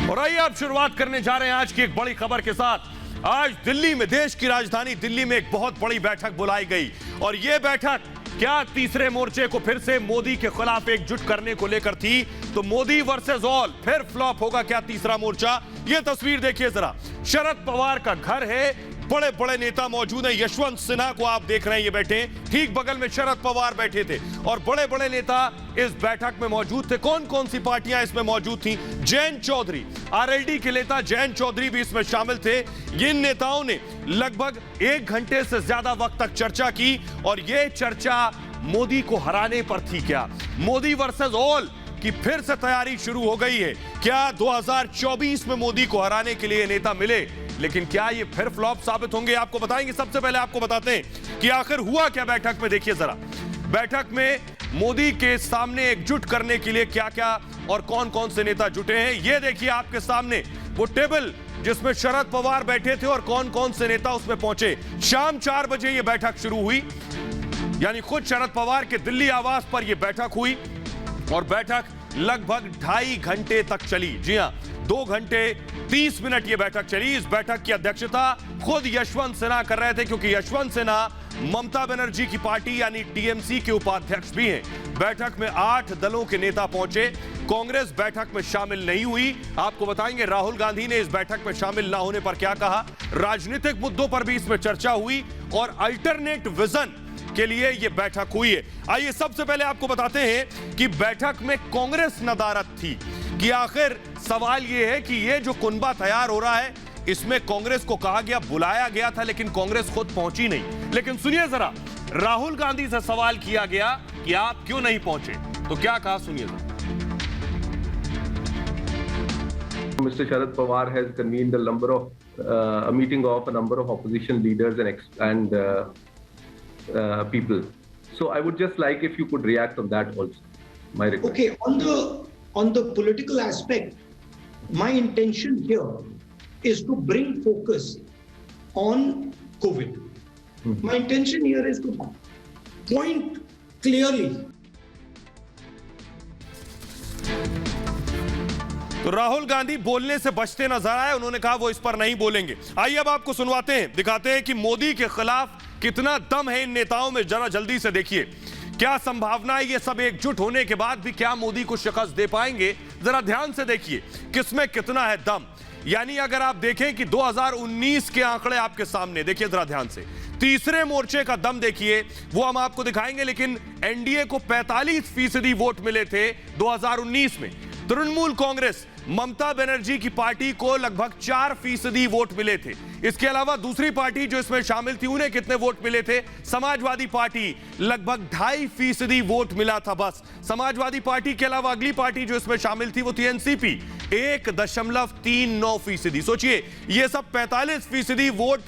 और आइए आप शुरुआत करने जा रहे हैं आज की एक बड़ी खबर के साथ। आज दिल्ली में, देश की राजधानी दिल्ली में एक बहुत बड़ी बैठक बुलाई गई और यह बैठक क्या तीसरे मोर्चे को फिर से मोदी के खिलाफ एकजुट करने को लेकर थी। तो मोदी वर्सेस ऑल, फिर फ्लॉप होगा क्या तीसरा मोर्चा? यह तस्वीर देखिए जरा। शरद पवार का घर है, बड़े बड़े नेता मौजूद हैं। यशवंत सिन्हा को आप देख रहे हैं, ये बैठे ठीक बगल में शरद पवार बैठे थे और बड़े बड़े नेता इस बैठक में मौजूद थे। कौन कौन सी पार्टियां इसमें मौजूद थी? जयंत चौधरी, आरएलडी के नेता जयंत चौधरी भी इसमें शामिल थे। इन नेताओं ने लगभग 1 घंटे से ज्यादा वक्त तक चर्चा की और यह चर्चा मोदी को हराने पर थी। क्या मोदी वर्सेस ऑल की फिर से तैयारी शुरू हो गई है? क्या 2024 में मोदी को हराने के लिए नेता मिले, लेकिन क्या ये फिर फ्लॉप साबित होंगे? आपको बताएंगे। सबसे पहले आपको बताते हैं कि आखिर हुआ क्या बैठक में। देखिए जरा, बैठक में मोदी के सामने एकजुट करने के लिए क्या क्या और कौन कौन से नेता जुटे हैं, ये देखिए आपके सामने वो टेबल जिसमें शरद पवार बैठे थे और कौन कौन से नेता उसमें पहुंचे। शाम 4 बजे ये बैठक शुरू हुई, यानी खुद शरद पवार के दिल्ली आवास पर यह बैठक हुई और बैठक लगभग 2.5 घंटे तक चली। जी हां, 2 घंटे 30 मिनट यह बैठक चली। इस बैठक की अध्यक्षता खुद यशवंत सिन्हा कर रहे थे, क्योंकि यशवंत सिन्हा ममता बनर्जी की पार्टी यानी टीएमसी के उपाध्यक्ष भी हैं। बैठक में 8 दलों के नेता पहुंचे। कांग्रेस बैठक में शामिल नहीं हुई। आपको बताएंगे राहुल गांधी ने इस बैठक में शामिल ना होने पर क्या कहा। राजनीतिक मुद्दों पर भी इसमें चर्चा हुई और अल्टरनेट विजन के लिए यह बैठक हुई है। आइए सबसे पहले आपको बताते हैं कि बैठक में कांग्रेस नदारद थी कि आखिर सवाल यह है कि यह जो कुनबा तैयार हो रहा है, इसमें कांग्रेस को कहा गया, बुलाया गया था, लेकिन कांग्रेस खुद पहुंची नहीं। लेकिन सुनिए जरा, राहुल गांधी से सवाल किया गया कि आप क्यों नहीं पहुंचे, तो क्या कहा, सुनिए जरा। Mr. Sharad Pawar has convened a meeting of a number of opposition leaders and people. So I would just like if you could react on that also. My request. Okay, on the political aspect, my intention here is to bring focus on COVID. My intention here is to point clearly. तो राहुल गांधी बोलने से बचते नजर आए। उन्होंने कहा वो इस पर नहीं बोलेंगे। आइए अब आपको सुनवाते हैं, दिखाते हैं कि मोदी के खिलाफ कितना दम है इन नेताओं में। जरा जल्दी से देखिए, क्या संभावना है ये सब एकजुट होने के बाद भी क्या मोदी को शिकस्त दे पाएंगे? जरा ध्यान से देखिए किसमें कितना है दम। यानी अगर आप देखें कि 2019 के आंकड़े आपके सामने, देखिए जरा ध्यान से, तीसरे मोर्चे का दम देखिए, वो हम आपको दिखाएंगे। लेकिन एनडीए को 45% वोट मिले थे 2019 में। तृणमूल कांग्रेस, ममता बनर्जी की पार्टी को लगभग 4% वोट मिले थे। इसके अलावा दूसरी पार्टी जो इसमें शामिल थी, उन्हें कितने वोट मिले थे? समाजवादी पार्टी लगभग 2.5% वोट मिला था बस। समाजवादी पार्टी के अलावा अगली पार्टी जो इसमें शामिल थी वो थी एनसीपी, 1.39%। सोचिए, ये सब 45% वोट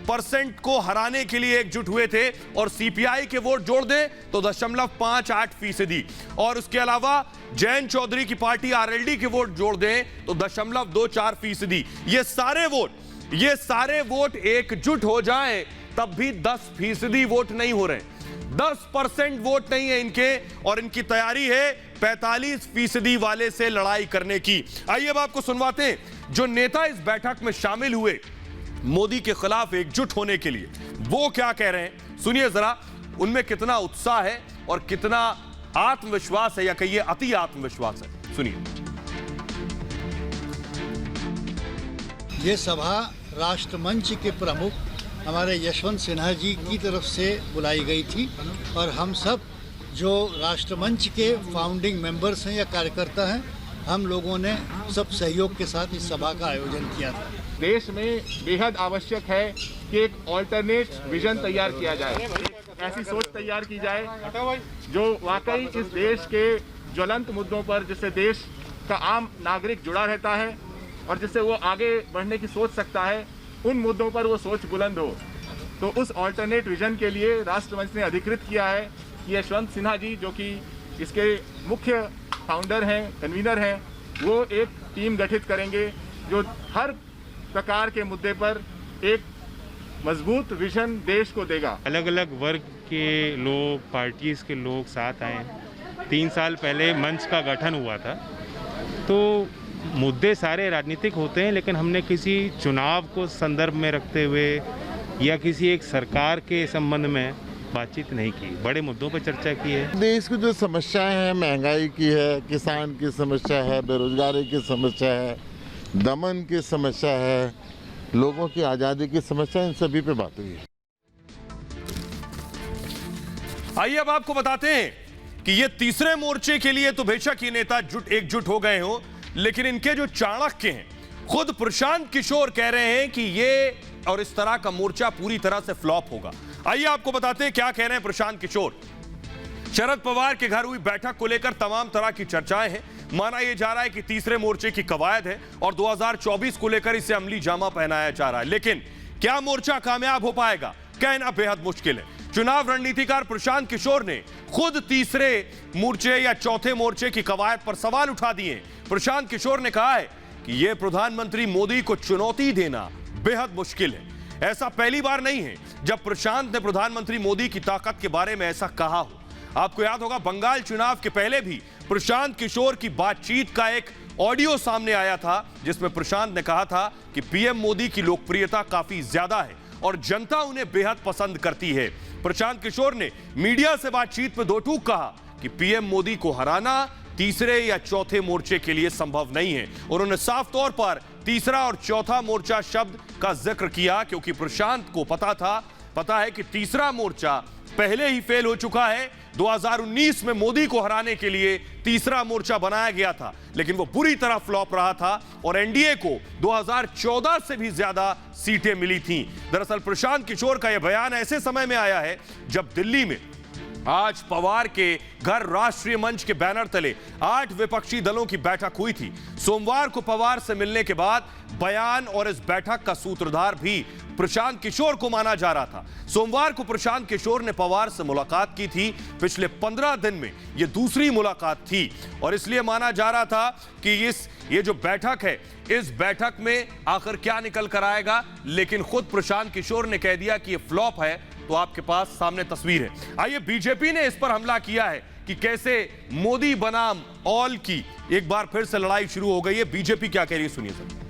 परसेंट को हराने के लिए एकजुट हुए थे और सीपीआई के वोट जोड़ दें तो 0.58%, और उसके अलावा जयंत चौधरी की पार्टी आरएलडी के वोट जोड़ दें तो 0.24%। ये सारे वोट एकजुट हो जाएं तब भी 10% वोट नहीं हो रहे। 10% वोट नहीं है इनके, और इनकी तैयारी है 45% वाले से लड़ाई करने की। आइए अब आपको सुनवाते हैं जो नेता इस बैठक में शामिल हुए मोदी के खिलाफ एकजुट होने के लिए, वो क्या कह रहे हैं। सुनिए जरा, उनमें कितना उत्साह है और कितना आत्मविश्वास है, या कहिए अति आत्मविश्वास है। सुनिए। ये सभा राष्ट्रमंच के प्रमुख हमारे यशवंत सिन्हा जी की तरफ से बुलाई गई थी और हम सब जो राष्ट्रमंच के फाउंडिंग मेंबर्स हैं या कार्यकर्ता हैं, हम लोगों ने सब सहयोग के साथ इस सभा का आयोजन किया था। देश में बेहद आवश्यक है कि एक ऑल्टरनेट विजन तैयार किया जाए, ऐसी सोच तैयार की जाए जो वाकई इस देश के ज्वलंत मुद्दों पर, जिससे देश का आम नागरिक जुड़ा रहता है और जिससे वो आगे बढ़ने की सोच सकता है, उन मुद्दों पर वो सोच बुलंद हो। तो उस ऑल्टरनेट विजन के लिए राष्ट्रमंच ने अधिकृत किया है कि यशवंत सिन्हा जी, जो कि इसके मुख्य फाउंडर हैं, कन्वीनर हैं, वो एक टीम गठित करेंगे जो हर प्रकार के मुद्दे पर एक मजबूत विजन देश को देगा। अलग अलग वर्ग के लोग, पार्टीज के लोग साथ आए। 3 साल पहले मंच का गठन हुआ था, तो मुद्दे सारे राजनीतिक होते हैं, लेकिन हमने किसी चुनाव को संदर्भ में रखते हुए या किसी एक सरकार के संबंध में बातचीत नहीं की। बड़े मुद्दों पर चर्चा की है। देश की जो समस्याएं हैं, महंगाई की है, किसान की समस्या है, बेरोजगारी की समस्या है, दमन की समस्या है, लोगों की आज़ादी की समस्या, इन सभी पे बात हुई है। आइए अब आपको बताते हैं कि ये तीसरे मोर्चे के लिए तो बेशक ये नेता एकजुट हो गए हो, लेकिन इनके जो चाणक्य हैं, खुद प्रशांत किशोर कह रहे हैं कि ये और इस तरह का मोर्चा पूरी तरह से फ्लॉप होगा। आइए आपको बताते हैं क्या कह रहे हैं प्रशांत किशोर। शरद पवार के घर हुई बैठक को लेकर तमाम तरह की चर्चाएं हैं। माना यह जा रहा है कि तीसरे मोर्चे की कवायद है और 2024 को लेकर इसे अमली जामा पहनाया जा रहा है, लेकिन क्या मोर्चा कामयाब हो पाएगा, कहना बेहद मुश्किल है। चुनाव रणनीतिकार प्रशांत किशोर ने खुद तीसरे मोर्चे या चौथे मोर्चे की कवायद पर सवाल उठा दिए। प्रशांत किशोर ने कहा है कि यह प्रधानमंत्री मोदी को चुनौती देना बेहद मुश्किल है। ऐसा पहली बार नहीं है जब प्रशांत ने प्रधानमंत्री मोदी की ताकत के बारे में ऐसा कहा हो। आपको याद होगा बंगाल चुनाव के पहले भी प्रशांत किशोर की बातचीत का एक ऑडियो सामने आया था, जिसमें प्रशांत ने कहा था कि पीएम मोदी की लोकप्रियता काफी ज्यादा है और जनता उन्हें बेहद पसंद करती है। प्रशांत किशोर ने मीडिया से बातचीत में दो टूक कहा कि पीएम मोदी को हराना तीसरे या चौथे मोर्चे के लिए संभव नहीं है। उन्होंने साफ तौर पर तीसरा और चौथा मोर्चा शब्द का जिक्र किया क्योंकि प्रशांत को पता है कि तीसरा मोर्चा पहले ही फेल हो चुका है। 2019 में मोदी को हराने के लिए तीसरा मोर्चा बनाया गया था, लेकिन वो बुरी तरह फ्लॉप रहा था और एनडीए को 2014 से भी ज्यादा सीटें मिली थीं। दरअसल प्रशांत किशोर का यह बयान ऐसे समय में आया है जब दिल्ली में आज पवार के घर राष्ट्रीय मंच के बैनर तले 8 विपक्षी दलों की बैठक हुई थी। सोमवार को पवार से मिलने के बाद बयान और इस बैठक का सूत्रधार भी प्रशांत किशोर को माना जा रहा था। सोमवार को प्रशांत किशोर ने पवार से मुलाकात की थी। पिछले 15 दिन में यह दूसरी मुलाकात थी और इसलिए माना जा रहा था कि ये जो बैठक है, इस बैठक में आखिर क्या निकल कर आएगा, लेकिन खुद प्रशांत किशोर ने कह दिया कि यह फ्लॉप है। तो आपके पास सामने तस्वीर है। आइए बीजेपी ने इस पर हमला किया है कि कैसे मोदी बनाम ऑल की एक बार फिर से लड़ाई शुरू हो गई है। बीजेपी क्या कह रही है, सुनिए सर।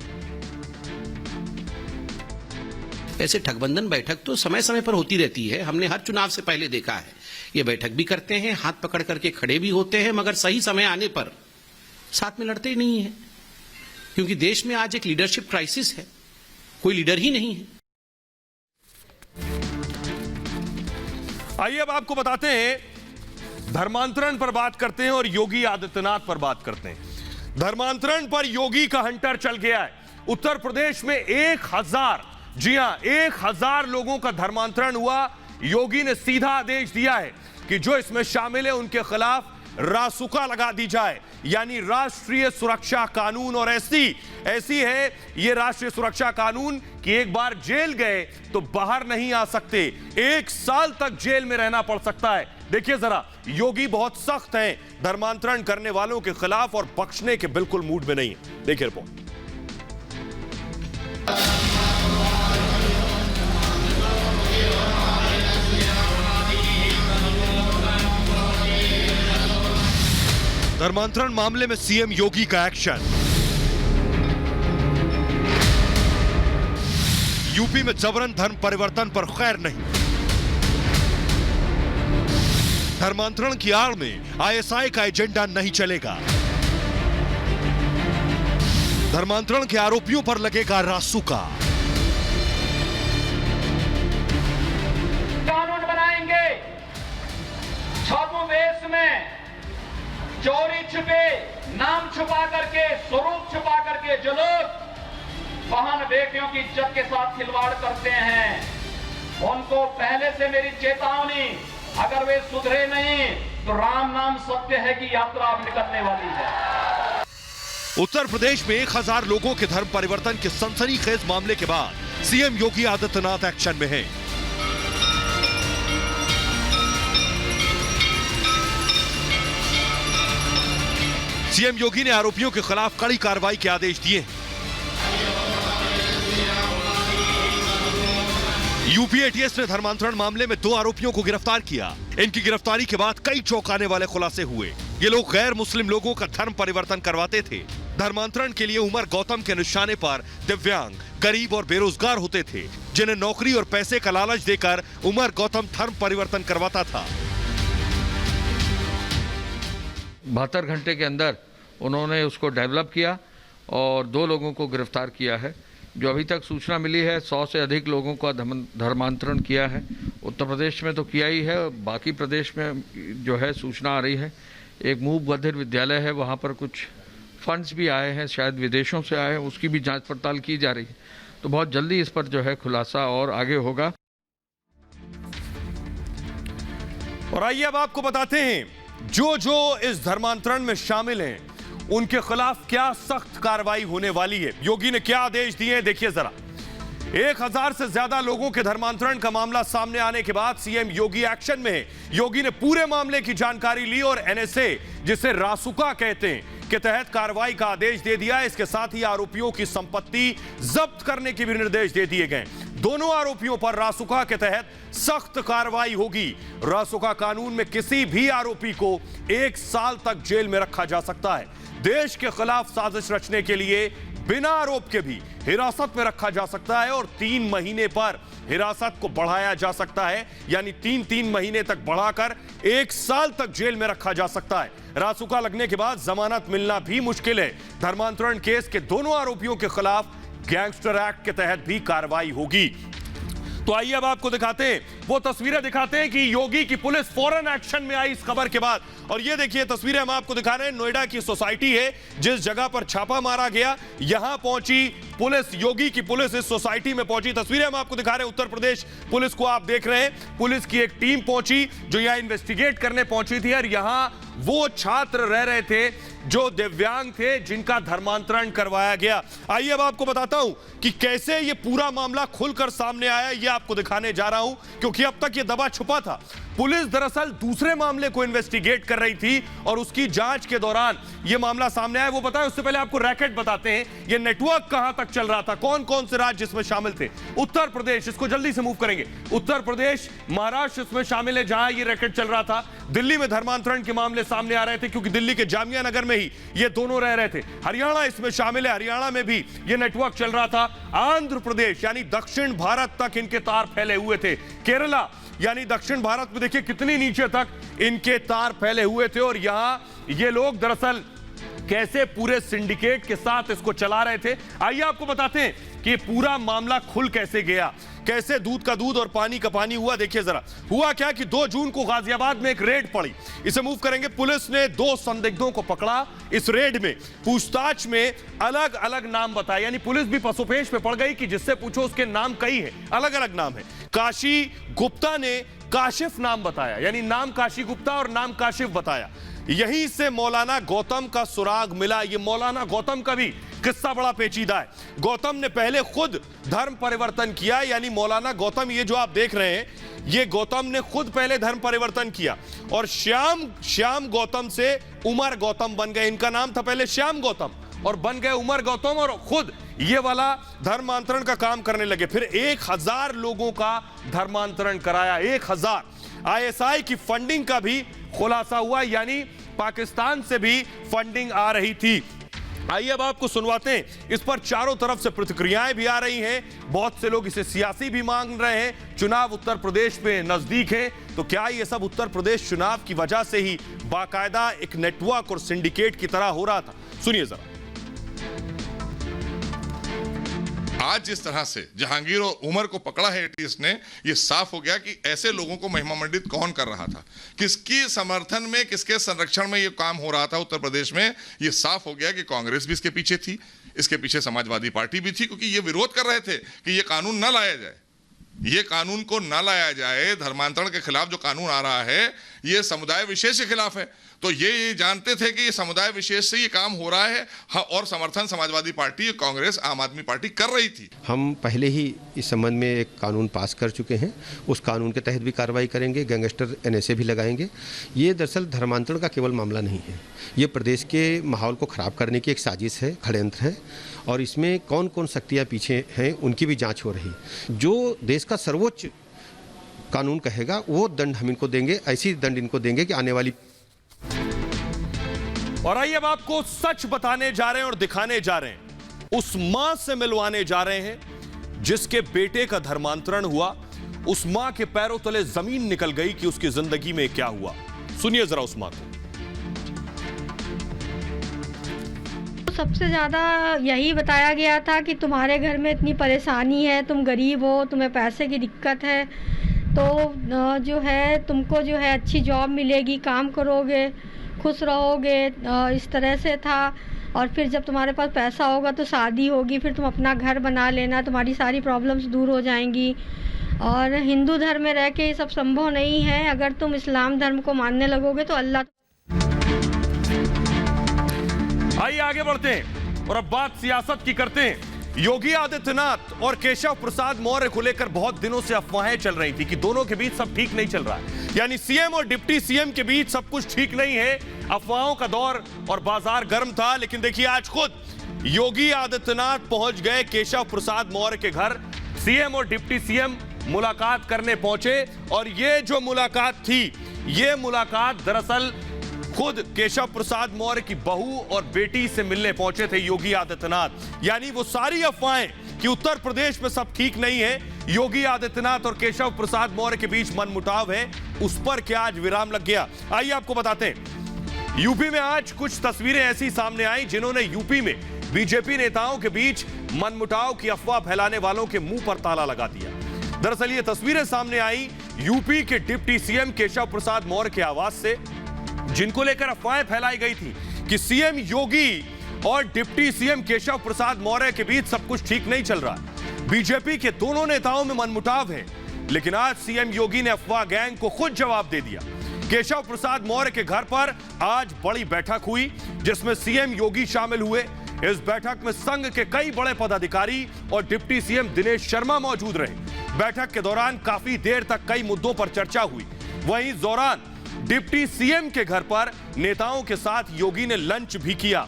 ऐसे ठगबंधन बैठक तो समय समय पर होती रहती है, हमने हर चुनाव से पहले देखा है। ये बैठक भी करते हैं, हाथ पकड़ करके खड़े भी होते हैं, मगर सही समय आने पर साथ में लड़ते ही नहीं है, क्योंकि देश में आज एक लीडरशिप क्राइसिस है, कोई लीडर ही नहीं है। आइए अब आपको बताते हैं, धर्मांतरण पर बात करते हैं और योगी आदित्यनाथ पर बात करते हैं। धर्मांतरण पर योगी का हंटर चल गया है। उत्तर प्रदेश में 1000, जी हां 1000 लोगों का धर्मांतरण हुआ। योगी ने सीधा आदेश दिया है कि जो इसमें शामिल है उनके खिलाफ रासुका लगा दी जाए, यानी राष्ट्रीय सुरक्षा कानून। और ऐसी है ये राष्ट्रीय सुरक्षा कानून कि एक बार जेल गए तो बाहर नहीं आ सकते, 1 साल तक जेल में रहना पड़ सकता है। देखिए जरा, योगी बहुत सख्त हैं धर्मांतरण करने वालों के खिलाफ और बख्शने के बिल्कुल मूड में नहीं है। देखिए रिपोर्ट। धर्मांतरण मामले में सीएम योगी का एक्शन। यूपी में जबरन धर्म परिवर्तन पर खैर नहीं। धर्मांतरण की आड़ में आईएसआई का एजेंडा नहीं चलेगा। धर्मांतरण के आरोपियों पर लगेगा रासुका। कानून बनाएंगे छद्मवेश में, चोरी छुपे, नाम छुपा करके, स्वरूप छुपा करके जो लोग बहन बेटियों की इज्जत के साथ खिलवाड़ करते हैं, उनको पहले से मेरी चेतावनी, अगर वे सुधरे नहीं तो राम नाम सत्य है की यात्रा अब निकलने वाली है। उत्तर प्रदेश में 1000 लोगों के धर्म परिवर्तन के सनसनीखेज मामले के बाद सीएम योगी आदित्यनाथ एक्शन में हैं। सीएम योगी ने आरोपियों के खिलाफ कड़ी कार्रवाई के आदेश दिए हैं। यूपी एटीएस ने धर्मांतरण मामले में 2 आरोपियों को गिरफ्तार किया। इनकी गिरफ्तारी के बाद कई चौंकाने वाले खुलासे हुए। ये लोग गैर मुस्लिम लोगों का धर्म परिवर्तन करवाते थे। धर्मांतरण के लिए उमर गौतम के निशाने पर दिव्यांग, गरीब और बेरोजगार होते थे, जिन्हें नौकरी और पैसे का लालच देकर उमर गौतम धर्म परिवर्तन करवाता था। 72 घंटे के अंदर उन्होंने उसको डेवलप किया और 2 लोगों को गिरफ्तार किया है। जो अभी तक सूचना मिली है 100 से अधिक लोगों का धर्मांतरण किया है। उत्तर प्रदेश में तो किया ही है, बाकी प्रदेश में जो है सूचना आ रही है। एक मूक बधिर विद्यालय है, वहाँ पर कुछ फंड्स भी आए हैं, शायद विदेशों से आए हैं, उसकी भी जांच पड़ताल की जा रही है। तो बहुत जल्दी इस पर जो है खुलासा और आगे होगा। और आइए अब आपको बताते हैं जो इस धर्मांतरण में शामिल हैं उनके खिलाफ क्या सख्त कार्रवाई होने वाली है। योगी ने क्या आदेश दिए हैं, देखिए जरा। 1000 से ज्यादा लोगों के धर्मांतरण का मामला सामने आने के बाद सीएम योगी एक्शन में है। योगी ने पूरे मामले की जानकारी ली और एनएसए, जिसे रासुका कहते हैं, के तहत कार्रवाई का आदेश दे दिया। इसके साथ ही आरोपियों की संपत्ति जब्त करने के भी निर्देश दे दिए गए। दोनों आरोपियों पर रासुका के तहत सख्त कार्रवाई होगी। रासुका कानून में किसी भी आरोपी को 1 साल तक जेल में रखा जा सकता है। देश के खिलाफ साजिश रचने के लिए बिना आरोप के भी हिरासत में रखा जा सकता है और 3 महीने पर हिरासत को बढ़ाया जा सकता है, यानी 3 महीने तक बढ़ाकर 1 साल तक जेल में रखा जा सकता है। रासुका लगने के बाद जमानत मिलना भी मुश्किल है। धर्मांतरण केस के दोनों आरोपियों के खिलाफ गैंगस्टर एक्ट के तहत भी कार्रवाई होगी। तो आइए अब आपको दिखाते हैं, वो तस्वीरें दिखाते हैं कि योगी की पुलिस फौरन एक्शन में आई इस खबर के बाद। और ये देखिए तस्वीरें हम आपको दिखा रहे हैं, नोएडा की सोसाइटी है जिस जगह पर छापा मारा गया, यहां पहुंची पुलिस, योगी की पुलिस इस सोसाइटी में पहुंची। तस्वीरें हम आपको दिखा रहे हैं, उत्तर प्रदेश पुलिस को आप देख रहे हैं। पुलिस की एक टीम पहुंची जो यहां इन्वेस्टिगेट करने पहुंची थी और यहां वो छात्र रह रहे थे जो दिव्यांग थे, जिनका धर्मांतरण करवाया गया। आइए अब आपको बताता हूं कि कैसे ये पूरा मामला खुलकर सामने आया, ये आपको दिखाने जा रहा हूं, क्योंकि अब तक ये दबा छुपा था। पुलिस दरअसल दूसरे मामले को इन्वेस्टिगेट कर रही थी और उसकी जांच के दौरान यह मामला सामने आया। वो बताएं उससे पहले आपको रैकेट बताते हैं, यह नेटवर्क कहां तक चल रहा था, कौन कौन से राज्य इसमें शामिल थे। उत्तर प्रदेश, इसको जल्दी से मूव करेंगे, उत्तर प्रदेश, महाराष्ट्र इसमें शामिल है जहां यह रैकेट चल रहा था। दिल्ली में धर्मांतरण के मामले सामने आ रहे थे क्योंकि दिल्ली के जामिया नगर में ही ये दोनों रह रहे थे। हरियाणा इसमें शामिल है, हरियाणा में भी ये नेटवर्क चल रहा था। आंध्र प्रदेश यानी दक्षिण भारत तक इनके तार फैले हुए थे। केरला यानी दक्षिण भारत में देखिए कितनी नीचे तक इनके तार फैले हुए थे और यहां ये लोग दरअसल कैसे पूरे सिंडिकेट के साथ इसको चला रहे थे। आइए आपको बताते हैं कि पूरा मामला खुल कैसे गया, कैसे दूध का दूध और पानी का पानी हुआ। देखिए जरा, हुआ क्या कि 2 जून को गाजियाबाद में एक रेड पड़ी, इसे मूव करेंगे। पुलिस ने 2 संदिग्धों को पकड़ा। इस रेड में पूछताछ में अलग अलग नाम बताए, यानी पुलिस भी पसोपेश पे पड़ गई कि जिससे पूछो उसके नाम कई है, अलग अलग नाम है। काशी गुप्ता ने काशिफ नाम बताया, यानी नाम काशी गुप्ता और नाम काशिफ बताया। यहीं से मौलाना गौतम का सुराग मिला। ये मौलाना गौतम का भी किस्सा बड़ा पेचीदा है। गौतम ने पहले खुद धर्म परिवर्तन किया, यानी मौलाना गौतम, ये जो आप देख रहे हैं, ये गौतम ने खुद पहले धर्म परिवर्तन किया और श्याम गौतम से उमर गौतम बन गए। इनका नाम था पहले श्याम गौतम और बन गए उमर गौतम और खुद ये वाला धर्मांतरण का काम करने लगे। फिर 1000 लोगों का धर्मांतरण कराया, 1000। आईएसआई की फंडिंग का भी खुलासा हुआ, यानी पाकिस्तान से भी फंडिंग आ रही थी। आइए अब आपको सुनवाते हैं। इस पर चारों तरफ से प्रतिक्रियाएं भी आ रही हैं, बहुत से लोग इसे सियासी भी मांग रहे हैं। चुनाव उत्तर प्रदेश में नजदीक है, तो क्या ये सब उत्तर प्रदेश चुनाव की वजह से ही बाकायदा एक नेटवर्क और सिंडिकेट की तरह हो रहा था? सुनिए जरा। आज जिस तरह से जहांगीर और उमर को पकड़ा है एटीएस ने, यह साफ हो गया कि ऐसे लोगों को महिमा मंडित कौन कर रहा था, किसकी समर्थन में, किसके संरक्षण में यह काम हो रहा था उत्तर प्रदेश में। यह साफ हो गया कि कांग्रेस भी इसके पीछे थी, इसके पीछे समाजवादी पार्टी भी थी, क्योंकि ये विरोध कर रहे थे कि यह कानून न लाया जाए, ये कानून को न लाया जाए। धर्मांतरण के खिलाफ जो कानून आ रहा है ये समुदाय विशेष के खिलाफ है। तो ये जानते थे कि ये समुदाय विशेष से ये काम हो रहा है। हाँ, और समर्थन समाजवादी पार्टी, कांग्रेस, आम आदमी पार्टी कर रही थी। हम पहले ही इस संबंध में एक कानून पास कर चुके हैं, उस कानून के तहत भी कार्रवाई करेंगे, गैंगस्टर एनएसए भी लगाएंगे। ये दरअसल धर्मांतरण का केवल मामला नहीं है, ये प्रदेश के माहौल को ख़राब करने की एक साजिश है, षड्यंत्र है, और इसमें कौन कौन शक्तियाँ पीछे हैं उनकी भी जाँच हो रही। जो देश का सर्वोच्च कानून कहेगा वो दंड हम इनको देंगे, ऐसी दंड इनको देंगे कि आने वाली और आइए अब आपको सच बताने जा रहे हैं और दिखाने जा रहे हैं, उस मां से मिलवाने जा रहे हैं जिसके बेटे का धर्मांतरण हुआ। उस मां के पैरों तले जमीन निकल गई कि उसकी जिंदगी में क्या हुआ। सुनिए जरा उस मां को। सबसे ज़्यादा यही बताया गया था कि तुम्हारे घर में इतनी परेशानी है, तुम गरीब हो, तुम्हें पैसे की दिक्कत है, तो जो है तुमको जो है अच्छी जॉब मिलेगी, काम करोगे, खुश रहोगे, इस तरह से था। और फिर जब तुम्हारे पास पैसा होगा तो शादी होगी, फिर तुम अपना घर बना लेना, तुम्हारी सारी प्रॉब्लम्स दूर हो जाएंगी। और हिंदू धर्म में रह के ये सब संभव नहीं है। अगर तुम इस्लाम धर्म को मानने लगोगे तो अल्लाह। आइए आगे बढ़ते हैं और अब बात सियासत की करते हैं। योगी आदित्यनाथ और केशव प्रसाद मौर्य को लेकर बहुत दिनों से अफवाहें चल रही थी कि दोनों के बीच सब ठीक नहीं चल रहा है, यानी सीएम और डिप्टी सीएम के बीच सब कुछ ठीक नहीं है। अफवाहों का दौर और बाजार गर्म था, लेकिन देखिए आज खुद योगी आदित्यनाथ पहुंच गए केशव प्रसाद मौर्य के घर। सीएम और डिप्टी सीएम मुलाकात करने पहुंचे और ये जो मुलाकात थी, ये मुलाकात दरअसल खुद केशव प्रसाद मौर्य की बहू और बेटी से मिलने पहुंचे थे योगी आदित्यनाथ। यानी वो सारी अफवाहें कि उत्तर प्रदेश में सब ठीक नहीं है, योगी आदित्यनाथ और केशव प्रसाद मौर्य के बीच मनमुटाव है, उस पर क्या आज विराम लग गया। आइए आपको बताते हैं। यूपी में आज कुछ तस्वीरें ऐसी सामने आई जिन्होंने यूपी में बीजेपी नेताओं के बीच मनमुटाव की अफवाह फैलाने वालों के मुंह पर ताला लगा दिया। दरअसल ये तस्वीरें सामने आई यूपी के डिप्टी सीएम केशव प्रसाद मौर्य के आवास से, जिनको लेकर अफवाहें फैलाई गई थी कि सीएम योगी और डिप्टी सीएम केशव प्रसाद मौर्य के बीच सब कुछ ठीक नहीं चल रहा, बीजेपी के दोनों नेताओं में मनमुटाव है। लेकिन आज सीएम योगी ने अफवाह गैंग को खुद जवाब दे दिया। केशव प्रसाद मौर्य के घर पर आज बड़ी बैठक हुई जिसमें सीएम योगी शामिल हुए। इस बैठक में संघ के कई बड़े पदाधिकारी और डिप्टी सीएम दिनेश शर्मा मौजूद रहे। बैठक के दौरान काफी देर तक कई मुद्दों पर चर्चा हुई। वहीं इस दौरान डिप्टी सीएम के घर पर नेताओं के साथ योगी ने लंच भी किया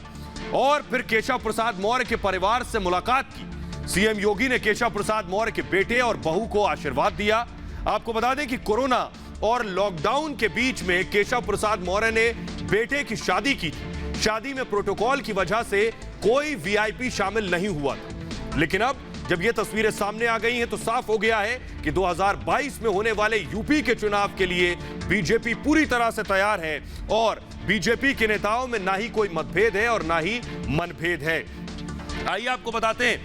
और फिर केशव प्रसाद मौर्य के परिवार से मुलाकात की। सीएम योगी ने केशव प्रसाद मौर्य के बेटे और बहू को आशीर्वाद दिया। आपको बता दें कि कोरोना और लॉकडाउन के बीच में केशव प्रसाद मौर्य ने बेटे की शादी की थी। शादी में प्रोटोकॉल की वजह से कोई वीआईपी शामिल नहीं हुआ था, लेकिन अब जब ये तस्वीरें सामने आ गई हैं तो साफ हो गया है कि 2022 में होने वाले यूपी के चुनाव के लिए बीजेपी पूरी तरह से तैयार है और बीजेपी के नेताओं में ना ही कोई मतभेद है और ना ही मनभेद है। आइए आपको बताते हैं,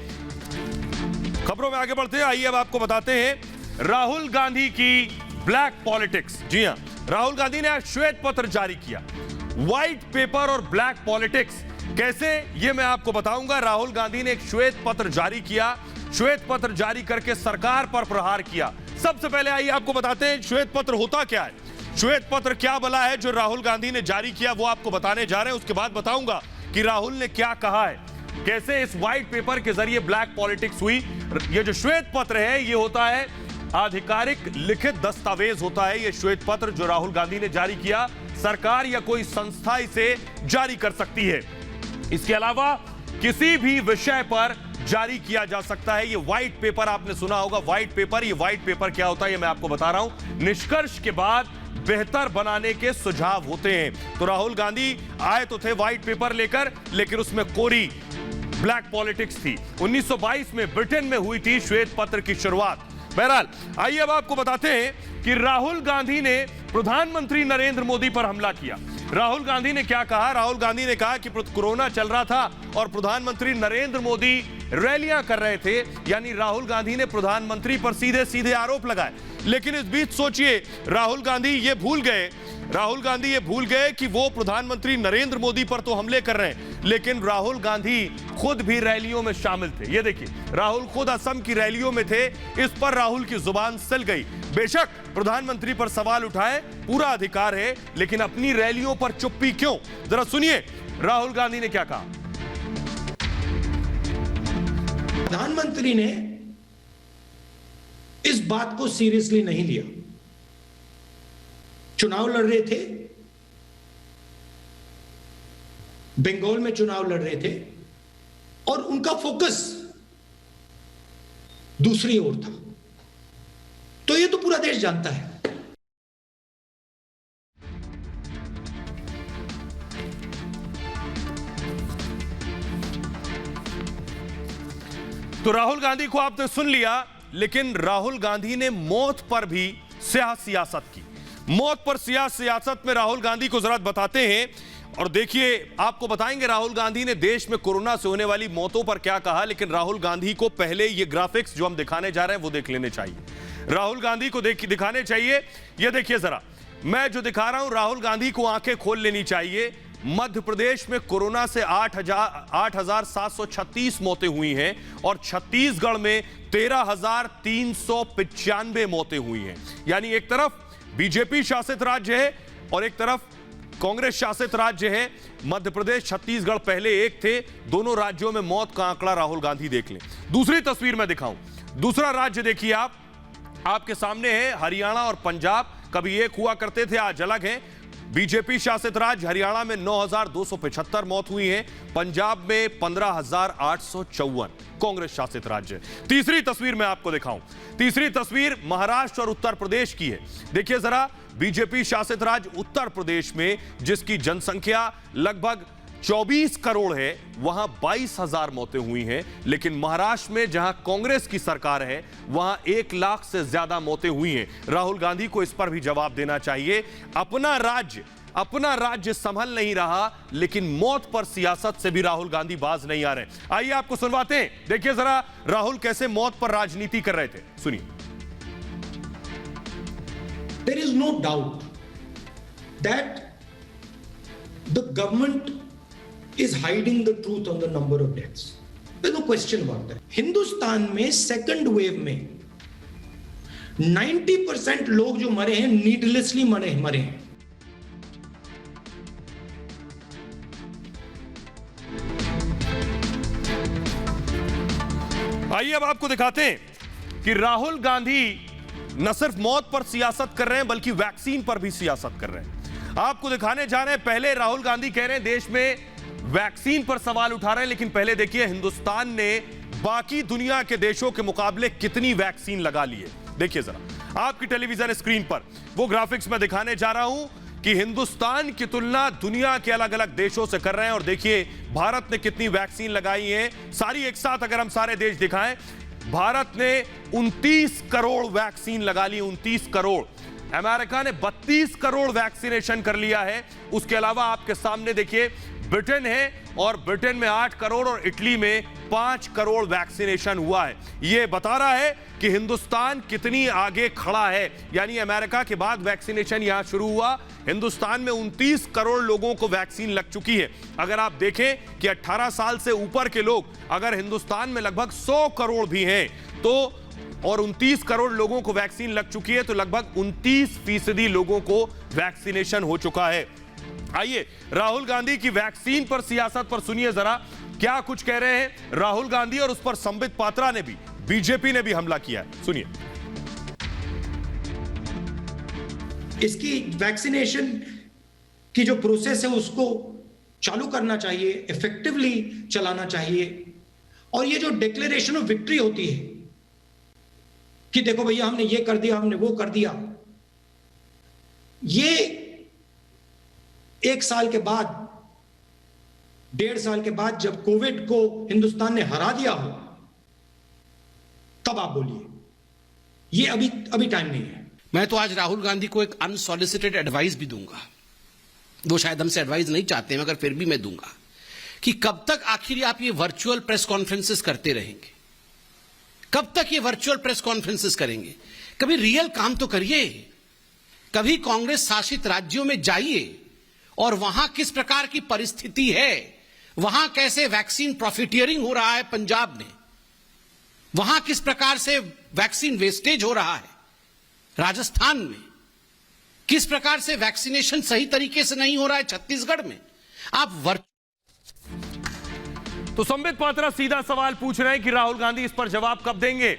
खबरों में आगे बढ़ते हैं। आइए अब आपको बताते हैं राहुल गांधी की ब्लैक पॉलिटिक्स। जी हां, राहुल गांधी ने आज श्वेत पत्र जारी किया। व्हाइट पेपर और ब्लैक पॉलिटिक्स कैसे, ये मैं आपको बताऊंगा। राहुल गांधी ने एक श्वेत पत्र जारी किया, श्वेत पत्र जारी करके सरकार पर प्रहार किया। सबसे पहले आइए आपको बताते हैं श्वेत पत्र होता क्या है, श्वेत पत्र क्या बला है जो राहुल गांधी ने जारी किया, वो आपको बताने जा रहे हैं। उसके बाद बताऊंगा कि राहुल ने क्या कहा है, कैसे इस व्हाइट पेपर के जरिए ब्लैक पॉलिटिक्स हुई। ये जो श्वेत पत्र है ये होता है आधिकारिक लिखित दस्तावेज होता है। ये श्वेत पत्र जो राहुल गांधी ने जारी किया, सरकार या कोई संस्था इसे जारी कर सकती है। इसके अलावा किसी भी विषय पर जारी किया जा सकता है। ये व्हाइट पेपर आपने सुना होगा, व्हाइट पेपर। ये व्हाइट पेपर क्या होता है ये मैं आपको बता रहा हूं। निष्कर्ष के बाद बेहतर बनाने के सुझाव होते हैं। तो राहुल गांधी आए तो थे व्हाइट पेपर लेकर, लेकिन उसमें कोरी ब्लैक पॉलिटिक्स थी। 1922 में ब्रिटेन में हुई थी श्वेत पत्र की शुरुआत। बहरहाल आइए अब आपको बताते हैं कि राहुल गांधी ने प्रधानमंत्री नरेंद्र मोदी पर हमला किया। राहुल गांधी ने क्या कहा? राहुल गांधी ने कहा कि कोरोना चल रहा था और प्रधानमंत्री नरेंद्र मोदी रैलियां कर रहे थे, यानी राहुल गांधी ने प्रधानमंत्री पर सीधे सीधे आरोप लगाए। लेकिन इस बीच सोचिए, राहुल गांधी ये भूल गए कि वो प्रधानमंत्री नरेंद्र मोदी पर तो हमले कर रहे हैं, लेकिन राहुल गांधी खुद भी रैलियों में शामिल थे। ये देखिए, राहुल खुद असम की रैलियों में थे। इस पर राहुल की जुबान सल गई। बेशक प्रधानमंत्री पर सवाल उठाए, पूरा अधिकार है, लेकिन अपनी रैलियों पर चुप्पी क्यों? जरा सुनिए राहुल गांधी ने क्या कहा। प्रधानमंत्री ने इस बात को सीरियसली नहीं लिया। चुनाव लड़ रहे थे, बंगाल में चुनाव लड़ रहे थे और उनका फोकस दूसरी ओर था। तो ये तो पूरा देश जानता है। तो राहुल गांधी को आपने सुन लिया, लेकिन राहुल गांधी ने मौत पर भी सियासत की। मौत पर सियासत में राहुल गांधी को जरा बताते हैं और देखिए, आपको बताएंगे राहुल गांधी ने देश में कोरोना से होने वाली मौतों पर क्या कहा। लेकिन राहुल गांधी को पहले ये ग्राफिक्स जो हम दिखाने जा रहे हैं वो देख लेने चाहिए। राहुल गांधी को दिखाने चाहिए। ये देखिए जरा, मैं जो दिखा रहा हूं, राहुल गांधी को आंखें खोल लेनी चाहिए। मध्य प्रदेश में कोरोना से 8,736 मौतें हुई हैं और छत्तीसगढ़ में 13,395 मौतें हुई हैं। यानी एक तरफ बीजेपी शासित राज्य है और एक तरफ कांग्रेस शासित राज्य है। मध्य प्रदेश, छत्तीसगढ़ पहले एक थे। दोनों राज्यों में मौत का आंकड़ा राहुल गांधी देख लें। दूसरी तस्वीर में दिखाऊं, दूसरा राज्य देखिए आप, आपके सामने है हरियाणा और पंजाब। कभी एक हुआ करते थे, आज अलग है। बीजेपी शासित राज्य हरियाणा में 9,275 मौत हुई है, पंजाब में 15,854। कांग्रेस शासित राज्य। तीसरी तस्वीर मैं आपको दिखाऊं, तीसरी तस्वीर महाराष्ट्र और उत्तर प्रदेश की है। देखिए जरा, बीजेपी शासित राज्य उत्तर प्रदेश में जिसकी जनसंख्या लगभग 24 करोड़ है, वहां 22,000 मौतें हुई हैं। लेकिन महाराष्ट्र में जहां कांग्रेस की सरकार है, वहां 1 लाख से ज्यादा मौतें हुई हैं। राहुल गांधी को इस पर भी जवाब देना चाहिए। अपना राज्य संभल नहीं रहा, लेकिन मौत पर सियासत से भी राहुल गांधी बाज नहीं आ रहे। आइए आपको सुनवाते हैं। देखिए जरा राहुल कैसे मौत पर राजनीति कर रहे थे, सुनिए। There is no doubt that the government is hiding the truth on the number of deaths. There's no question about that. Hindustan में सेकंड वेव में 90% लोग जो मरे हैं, नीडलेसली मरे हैं। आइए अब आपको दिखाते हैं कि राहुल गांधी न सिर्फ मौत पर सियासत कर रहे हैं, बल्कि वैक्सीन पर भी सियासत कर रहे हैं। आपको दिखाने जा रहे हैं। पहले राहुल गांधी कह रहे हैं देश में वैक्सीन पर सवाल उठा रहे हैं, लेकिन पहले देखिए हिंदुस्तान ने बाकी दुनिया के देशों के मुकाबले कितनी वैक्सीन लगा ली है। देखिए जरा आपकी टेलीविजन स्क्रीन पर वो ग्राफिक्स में दिखाने जा रहा हूं कि हिंदुस्तान की तुलना दुनिया के अलग अलग देशों से कर रहे हैं। और देखिए भारत ने कितनी वैक्सीन लगाई है, सारी एक साथ अगर हम सारे देश दिखाएं, भारत ने 29 करोड़ वैक्सीन लगा ली, 29 करोड़। अमेरिका ने 32 करोड़ वैक्सीनेशन कर लिया है। उसके अलावा आपके सामने देखिए ब्रिटेन है, और ब्रिटेन में 8 करोड़ और इटली में 5 करोड़ वैक्सीनेशन हुआ है। यह बता रहा है कि हिंदुस्तान कितनी आगे खड़ा है। यानी अमेरिका के बाद वैक्सीनेशन यहां शुरू हुआ, हिंदुस्तान में 29 करोड़ लोगों को वैक्सीन लग चुकी है। अगर आप देखें कि 18 साल से ऊपर के लोग अगर हिंदुस्तान में लगभग 100 करोड़ भी हैं, तो और 29 करोड़ लोगों को वैक्सीन लग चुकी है, तो लगभग 29% लोगों को वैक्सीनेशन हो चुका है। आइए राहुल गांधी की वैक्सीन पर सियासत पर सुनिए जरा क्या कुछ कह रहे हैं राहुल गांधी, और उस पर संबित पात्रा ने भी, बीजेपी ने भी हमला किया है, सुनिए। इसकी वैक्सीनेशन की जो प्रोसेस है उसको चालू करना चाहिए, इफेक्टिवली चलाना चाहिए। और ये जो डिक्लेरेशन ऑफ विक्ट्री होती है कि देखो भैया हमने ये कर दिया, हमने वो कर दिया, ये 1 साल के बाद, 1.5 साल के बाद जब कोविड को हिंदुस्तान ने हरा दिया हो, तब आप बोलिए। ये अभी टाइम नहीं है। मैं तो आज राहुल गांधी को एक अनसॉलिसिटेड एडवाइस भी दूंगा। वो शायद हमसे एडवाइस नहीं चाहते हैं, मगर फिर भी मैं दूंगा कि कब तक आखिर आप ये वर्चुअल प्रेस कॉन्फ्रेंसेस करते रहेंगे? कब तक ये वर्चुअल प्रेस कॉन्फ्रेंसेस करेंगे? कभी रियल काम तो करिए। कभी कांग्रेस शासित राज्यों में जाइए और वहां किस प्रकार की परिस्थिति है, वहां कैसे वैक्सीन प्रॉफिटियरिंग हो रहा है पंजाब में, वहां किस प्रकार से वैक्सीन वेस्टेज हो रहा है राजस्थान में, किस प्रकार से वैक्सीनेशन सही तरीके से नहीं हो रहा है छत्तीसगढ़ में। आप तो संबित पात्रा सीधा सवाल पूछ रहे हैं कि राहुल गांधी इस पर जवाब कब देंगे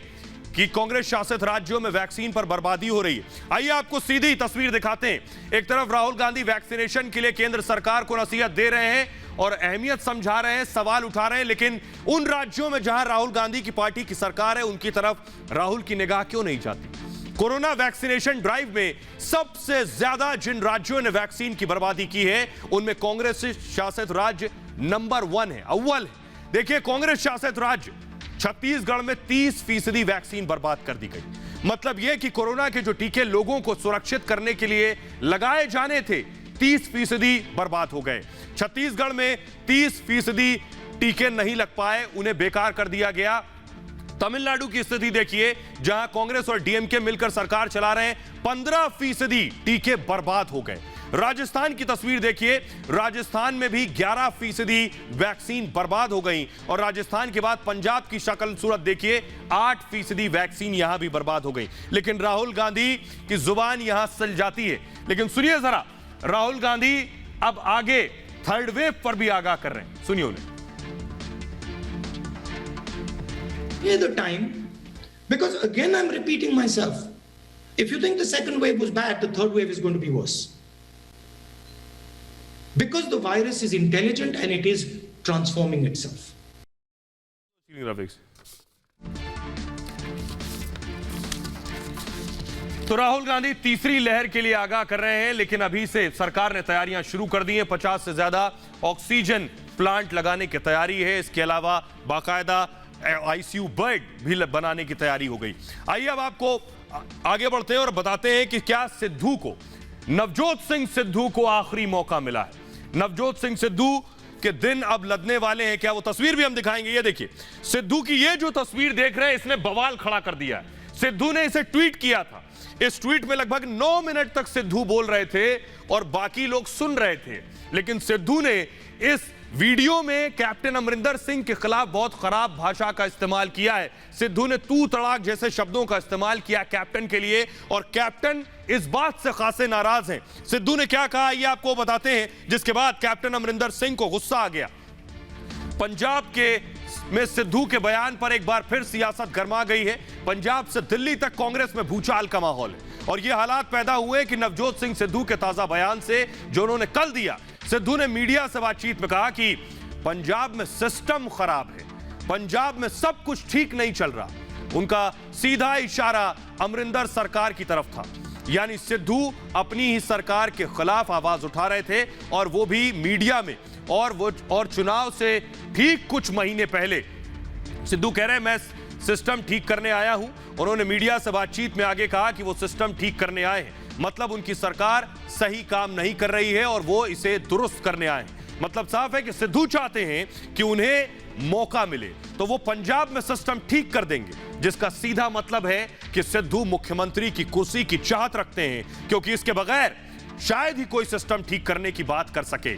कि कांग्रेस शासित राज्यों में वैक्सीन पर बर्बादी हो रही है। आइए आपको सीधी तस्वीर दिखाते हैं। एक तरफ राहुल गांधी वैक्सीनेशन के लिए केंद्र सरकार को नसीहत दे रहे हैं और अहमियत समझा रहे हैं, सवाल उठा रहे हैं, लेकिन उन राज्यों में जहां राहुल गांधी की पार्टी की सरकार है, उनकी तरफ राहुल की निगाह क्यों नहीं जाती? कोरोना वैक्सीनेशन ड्राइव में सबसे ज्यादा जिन राज्यों ने वैक्सीन की बर्बादी की है, उनमें कांग्रेस शासित राज्य नंबर 1 है, अव्वल है। देखिए कांग्रेस शासित राज्य छत्तीसगढ़ में 30% वैक्सीन बर्बाद कर दी गई। मतलब यह कि कोरोना के जो टीके लोगों को सुरक्षित करने के लिए लगाए जाने थे, 30% बर्बाद हो गए। छत्तीसगढ़ में 30% टीके नहीं लग पाए, उन्हें बेकार कर दिया गया। तमिलनाडु की स्थिति देखिए, जहां कांग्रेस और डीएमके मिलकर सरकार चला रहे हैं, 15% टीके बर्बाद हो गए। राजस्थान की तस्वीर देखिए, राजस्थान में भी 11% वैक्सीन बर्बाद हो गई। और राजस्थान के बाद पंजाब की शक्ल सूरत देखिए, 8% वैक्सीन यहां भी बर्बाद हो गई। लेकिन राहुल गांधी की जुबान यहां सल जाती है। लेकिन सुनिए जरा, राहुल गांधी अब आगे थर्ड वेव पर भी आगाह कर रहे हैं, सुनिए उन्हें। Here's the time, because again I'm repeating myself. If you think the second wave was bad, the third wave is going to be worse. Because the virus is intelligent and it is transforming itself. तो राहुल गांधी तीसरी लहर के लिए आगाह कर रहे हैं, लेकिन अभी से सरकार ने तैयारियां शुरू कर दी हैं। 50 से ज्यादा ऑक्सीजन प्लांट लगाने की तैयारी है। इसके अलावा बाकायदा आईसीयू बेड भी बनाने की तैयारी हो गई। आइए अब आपको आगे बढ़ते हैं और बताते हैं कि क्या सिद्धू को, नवजोत सिंह सिद्धू को आखिरी मौका मिला है। नवजोत सिंह सिद्धू के दिन अब लदने वाले हैं। क्या वो तस्वीर भी हम दिखाएंगे। ये देखिए, सिद्धू की ये जो तस्वीर देख रहे हैं, इसने बवाल खड़ा कर दिया है। सिद्धू ने इसे ट्वीट किया था। इस ट्वीट में लगभग 9 मिनट तक सिद्धू बोल रहे थे और बाकी लोग सुन रहे थे। लेकिन सिद्धू ने इस वीडियो में कैप्टन अमरिंदर सिंह के खिलाफ बहुत खराब भाषा का इस्तेमाल किया है। सिद्धू ने तू तड़ाक जैसे शब्दों का इस्तेमाल किया कैप्टन के लिए, और कैप्टन इस बात से खासे नाराज हैं। सिद्धू ने क्या कहा ये आपको बताते हैं, जिसके बाद कैप्टन अमरिंदर सिंह को गुस्सा आ गया। पंजाब के में सिद्धू के बयान पर एक बार फिर सियासत गर्मा गई है। पंजाब से दिल्ली तक कांग्रेस में भूचाल का माहौल है और ये हालात पैदा हुए कि नवजोत सिंह सिद्धू के ताजा बयान से, जो उन्होंने कल दिया, सिद्धू ने मीडिया से बातचीत में कहा कि पंजाब में सिस्टम खराब है, पंजाब में सब कुछ ठीक नहीं चल रहा। उनका सीधा इशारा अमरिंदर सरकार की तरफ था, यानी सिद्धू अपनी ही सरकार के खिलाफ आवाज उठा रहे थे और वो भी मीडिया में। और चुनाव से ठीक कुछ महीने पहले सिद्धू कह रहे हैं मैं सिस्टम ठीक करने आया हूं। उन्होंने मीडिया से बातचीत में आगे कहा कि वो सिस्टम ठीक करने आए हैं, मतलब उनकी सरकार सही काम नहीं कर रही है और वो इसे दुरुस्त करने आए हैं। मतलब साफ है कि सिद्धू चाहते हैं कि उन्हें मौका मिले तो वो पंजाब में सिस्टम ठीक कर देंगे, जिसका सीधा मतलब है कि सिद्धू मुख्यमंत्री की कुर्सी की चाहत रखते हैं, क्योंकि इसके बगैर शायद ही कोई सिस्टम ठीक करने की बात कर सके।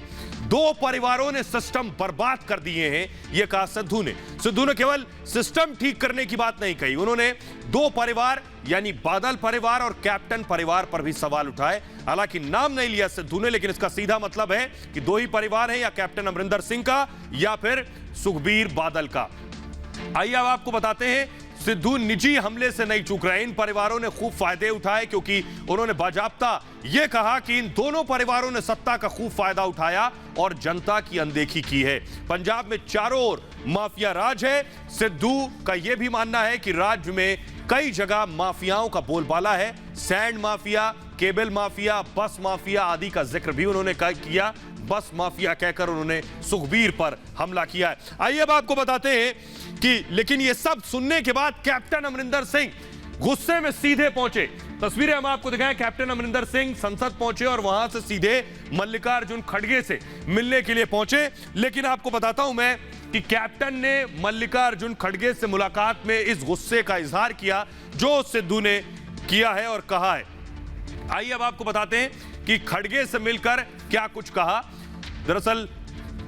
2 परिवारों ने सिस्टम बर्बाद कर दिए हैं, यह कहा सिद्धू ने। सिद्धू ने केवल सिस्टम ठीक करने की बात नहीं कही, उन्होंने 2 परिवार यानी बादल परिवार और कैप्टन परिवार पर भी सवाल उठाए। हालांकि नाम नहीं लिया सिद्धू ने, लेकिन इसका सीधा मतलब है कि 2 ही परिवार हैं, या कैप्टन अमरिंदर सिंह का या फिर सुखबीर बादल का। आइए अब आपको बताते हैं, सिद्धू निजी हमले से नहीं चूक रहे। इन परिवारों ने खूब फायदे उठाए, क्योंकि उन्होंने बाजाबता यह कहा कि इन दोनों परिवारों ने सत्ता का खूब फायदा उठाया और जनता की अनदेखी की है। पंजाब में चारों ओर माफिया राज है। सिद्धू का यह भी मानना है कि राज्य में कई जगह माफियाओं का बोलबाला है। सैंड माफिया, केबल माफिया, बस माफिया आदि का जिक्र भी उन्होंने किया। बस माफिया कहकर उन्होंने सुखबीर पर हमला किया है। आइए अब आपको बताते हैं कि लेकिन ये सब सुनने के बाद कैप्टन अमरिंदर सिंह गुस्से में सीधे पहुंचे। तस्वीरें हम आपको दिखाएं। कैप्टन अमरिंदर सिंह संसद पहुंचे और वहां से सीधे मल्लिकार्जुन खड़गे से मिलने के लिए पहुंचे। लेकिन आपको बताता हूं मैं कि कैप्टन ने मल्लिकार्जुन खड़गे से मुलाकात में इस गुस्से का इजहार किया जो सिद्धू ने किया है और कहा है। आइए अब आपको बताते हैं कि खड़गे से मिलकर क्या कुछ कहा। दरअसल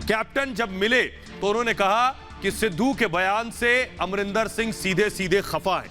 कैप्टन जब मिले तो उन्होंने कहा कि सिद्धू के बयान से अमरिंदर सिंह सीधे सीधे खफा है।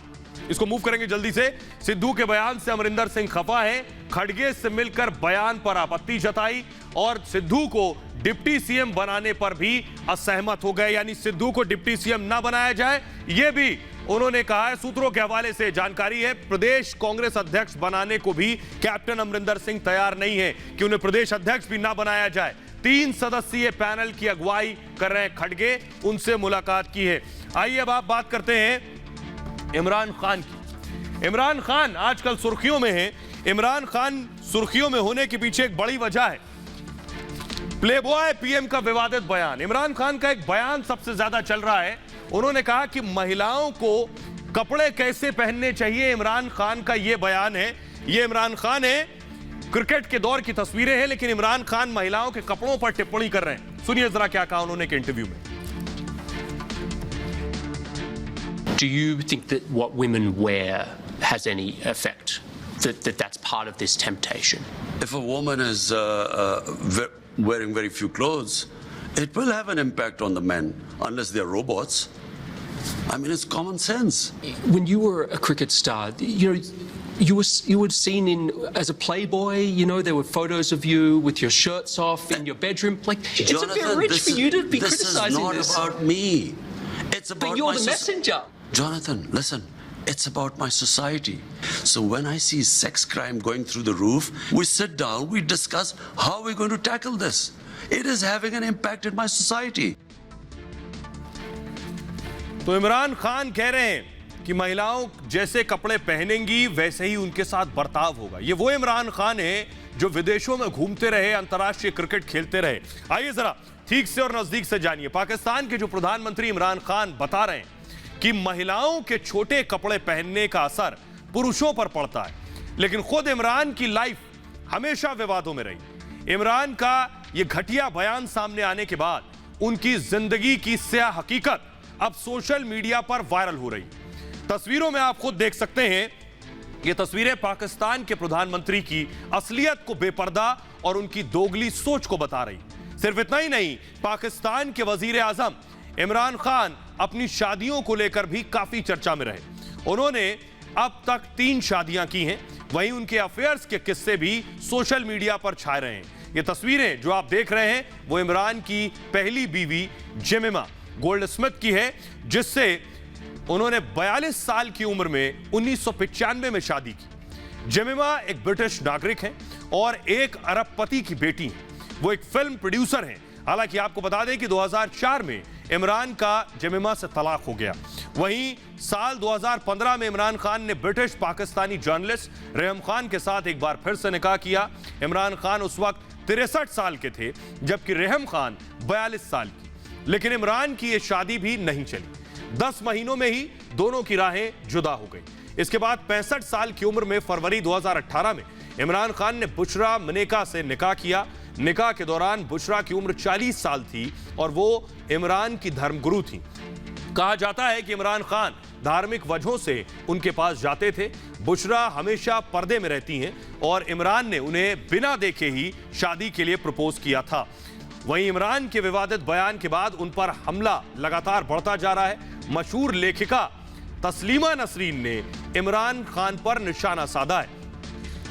इसको मूव करेंगे जल्दी से। सिद्धू के बयान से अमरिंदर सिंह खफा है। खड़गे से मिलकर बयान पर आपत्ति जताई और सिद्धू को डिप्टी सीएम बनाने पर भी असहमत हो गए, यानी सिद्धू को डिप्टी सीएम ना बनाया जाए, यह भी उन्होंने कहा है। सूत्रों के हवाले से जानकारी है, प्रदेश कांग्रेस अध्यक्ष बनाने को भी कैप्टन अमरिंदर सिंह तैयार नहीं है कि उन्हें प्रदेश अध्यक्ष भी ना बनाया जाए। 3 सदस्यीय पैनल की अगुवाई कर रहे हैं खड़गे, उनसे मुलाकात की है। आइए अब आप बात करते हैं इमरान खान की। इमरान खान आजकल सुर्खियों में है। इमरान खान सुर्खियों में होने के पीछे एक बड़ी वजह है प्लेबॉय पीएम का विवादित बयान। इमरान खान का एक बयान सबसे ज्यादा चल रहा है। उन्होंने कहा कि महिलाओं को कपड़े कैसे पहनने चाहिए, इमरान खान का यह बयान है। ये इमरान खान है, क्रिकेट के दौर की तस्वीरें हैं, लेकिन इमरान खान महिलाओं के कपड़ों पर टिप्पणी कर रहे हैं। सुनिए जरा क्या कहा उन्होंने एक इंटरव्यू में। Do you think that what women wear has any effect? That's part of this temptation? If a woman is wearing very few clothes, it will have an impact on the men, unless they're robots. I mean, it's common sense. When you were a cricket star, you were seen as a playboy. There were photos of you with your shirts off in your bedroom. It's a bit rich for you to be criticizing this. This is not about me. It's about but you're the messenger. Jonathan, listen. It's about my society. So when I see sex crime going through the roof, we sit down, we discuss how we're going to tackle this. It is having an impact in my society. तो इमरान खान कह रहे हैं कि महिलाओं जैसे कपड़े पहनेंगी वैसे ही उनके साथ बर्ताव होगा। ये वो इमरान खान है जो विदेशों में घूमते रहे, अंतर्राष्ट्रीय क्रिकेट खेलते रहे। आइए जरा ठीक से और नजदीक से जानिए। पाकिस्तान के जो प्रधानमंत्री इमरान खान बता रहे हैं कि महिलाओं के छोटे कपड़े पहनने का असर पुरुषों पर पड़ता है, लेकिन खुद इमरान की लाइफ हमेशा विवादों में रही। इमरान का यह घटिया बयान सामने आने के बाद उनकी जिंदगी की स्याह हकीकत अब सोशल मीडिया पर वायरल हो रही। तस्वीरों में आप खुद देख सकते हैं, ये तस्वीरें पाकिस्तान के प्रधानमंत्री की असलियत को बेपर्दा और उनकी दोगली सोच को बता रही। सिर्फ इतना ही नहीं, पाकिस्तान के वजीर आजम इमरान खान अपनी शादियों को लेकर भी काफी चर्चा में रहे। उन्होंने अब तक 3 शादियां की हैं, वहीं उनके अफेयर्स के किस्से भी सोशल मीडिया पर छाए रहे हैं। ये तस्वीरें जो आप देख रहे हैं वो इमरान की पहली बीवी जेमिमा गोल्डस्मिथ की है, जिससे उन्होंने 42 साल की उम्र में 1995 में शादी की। जेमिमा एक ब्रिटिश नागरिक हैं और एक अरबपति की बेटी हैं। वो एक फिल्म प्रोड्यूसर हैं। हालांकि आपको बता दें कि 2004 में इमरान का जेमिमा से तलाक हो गया। वहीं साल 2015 में इमरान खान ने ब्रिटिश पाकिस्तानी जर्नलिस्ट रेहम खान के साथ एक बार फिर से निकाह किया। इमरान खान उस वक्त 63 साल के थे, जबकि रेहम खान 42 साल की। लेकिन इमरान की यह शादी भी नहीं चली। 10 महीनों में ही दोनों की राहें जुदा हो गई। इसके बाद 65 साल की उम्र में फरवरी 2018 में इमरान खान ने बुशरा मनेका से निकाह किया। निकाह के दौरान बुशरा की उम्र 40 साल थी और वो इमरान की धर्मगुरु थी। कहा जाता है कि इमरान खान धार्मिक वजहों से उनके पास जाते थे। बुशरा हमेशा पर्दे में रहती हैं और इमरान ने उन्हें बिना देखे ही शादी के लिए प्रपोज किया था। वहीं इमरान के विवादित बयान के बाद उन पर हमला लगातार बढ़ता जा रहा है। मशहूर लेखिका तस्लीमा नसरीन ने इमरान खान पर निशाना साधा है।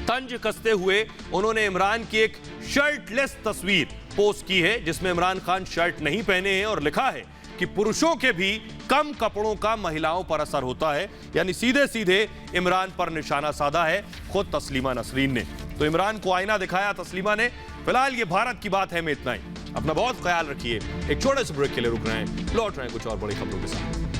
तंज कसते हुए उन्होंने इमरान की एक शर्टलेस तस्वीर पोस्ट की है, जिसमें इमरान खान शर्ट नहीं पहने हैं और लिखा है कि पुरुषों के भी कम कपड़ों का महिलाओं पर असर होता है। यानी सीधे सीधे इमरान पर निशाना साधा है खुद तस्लीमा नसरीन ने। तो इमरान को आईना दिखाया तस्लीमा ने। फिलहाल ये भारत की बात है में इतना ही। अपना बहुत ख्याल रखिए। एक छोटे से ब्रेक के लिए रुक रहे हैं, लौट रहे हैं कुछ और बड़ी खबरों के साथ।